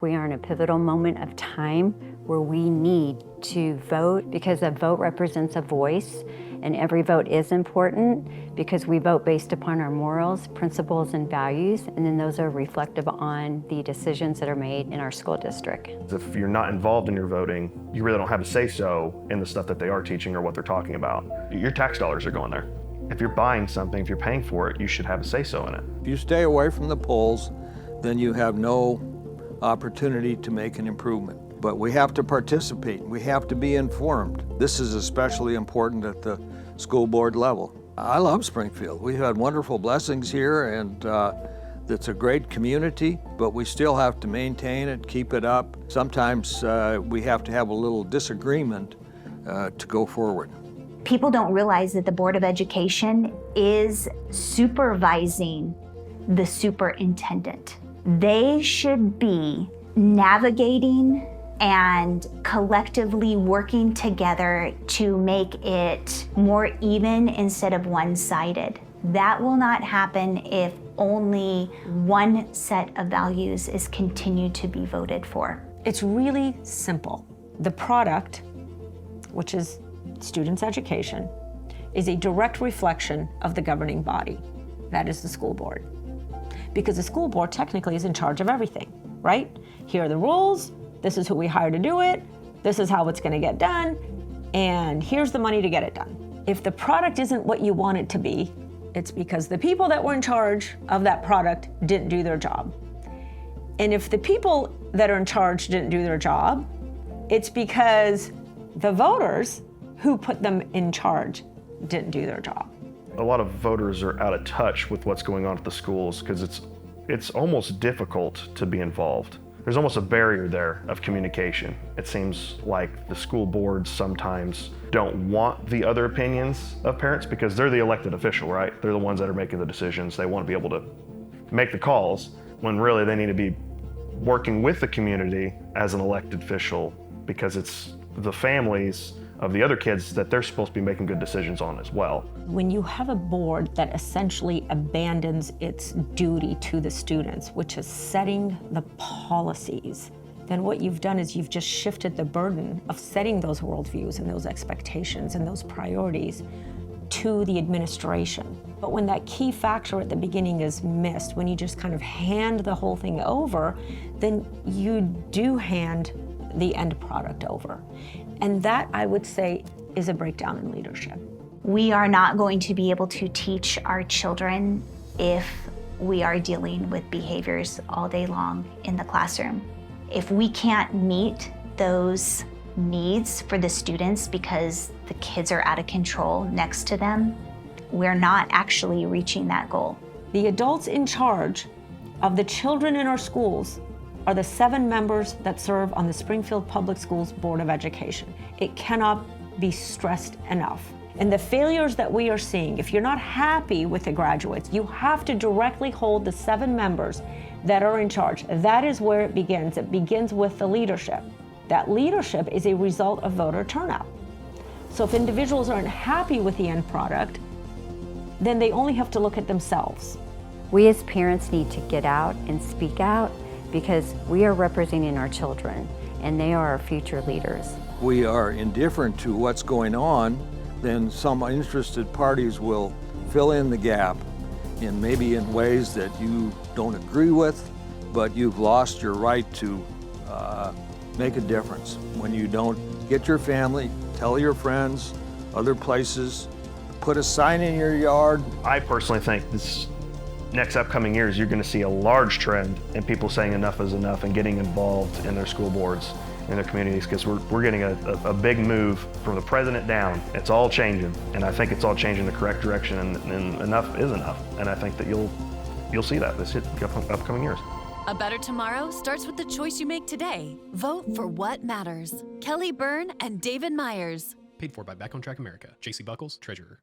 We are in a pivotal moment of time where we need to vote because a vote represents a voice, and every vote is important because we vote based upon our morals, principles, and values, and then those are reflective on the decisions that are made in our school district. If you're not involved in your voting, you really don't have a say-so in the stuff that they are teaching or what they're talking about. Your tax dollars are going there. If you're buying something, if you're paying for it, you should have a say-so in it. If you stay away from the polls, then you have no opportunity to make an improvement. But we have to participate. We have to be informed. This is especially important at the school board level. I love Springfield. We've had wonderful blessings here, and it's a great community, but we still have to maintain it, keep it up. Sometimes we have to have a little disagreement to go forward. People don't realize that the Board of Education is supervising the superintendent. They should be navigating and collectively working together to make it more even instead of one-sided. That will not happen if only one set of values is continued to be voted for. It's really simple. The product, which is students' education, is a direct reflection of the governing body. That is the school board. Because the school board technically is in charge of everything, right? Here are the rules, this is who we hire to do it, this is how it's gonna get done, and here's the money to get it done. If the product isn't what you want it to be, it's because the people that were in charge of that product didn't do their job. And if the people that are in charge didn't do their job, it's because the voters who put them in charge didn't do their job. A lot of voters are out of touch with what's going on at the schools because it's almost difficult to be involved. There's almost a barrier there of communication. It seems like the school boards sometimes don't want the other opinions of parents because they're the elected official, right? They're the ones that are making the decisions. They want to be able to make the calls when really they need to be working with the community as an elected official because it's the families of the other kids that they're supposed to be making good decisions on as well. When you have a board that essentially abandons its duty to the students, which is setting the policies, then what you've done is you've just shifted the burden of setting those worldviews and those expectations and those priorities to the administration. But when that key factor at the beginning is missed, when you just kind of hand the whole thing over, then you do hand the end product over. And that, I would say, is a breakdown in leadership. We are not going to be able to teach our children if we are dealing with behaviors all day long in the classroom. If we can't meet those needs for the students because the kids are out of control next to them, we're not actually reaching that goal. The adults in charge of the children in our schools are the 7 members that serve on the Springfield Public Schools Board of Education. It cannot be stressed enough. And the failures that we are seeing, if you're not happy with the graduates, you have to directly hold the 7 members that are in charge. That is where it begins. It begins with the leadership. That leadership is a result of voter turnout. So if individuals aren't happy with the end product, then they only have to look at themselves. We as parents need to get out and speak out because we are representing our children and they are our future leaders. We are indifferent to what's going on, then some interested parties will fill in the gap in maybe in ways that you don't agree with, but you've lost your right to make a difference. When you don't get your family, tell your friends, other places, put a sign in your yard. I personally think this next upcoming years, you're going to see a large trend in people saying enough is enough and getting involved in their school boards, in their communities, because we're getting a big move from the president down. It's all changing, and I think it's all changing the correct direction, and enough is enough. And I think that you'll see that this upcoming years. A better tomorrow starts with the choice you make today. Vote for what matters. Kelly Byrne and David Myers. Paid for by Back on Track America. JC Buckles, Treasurer.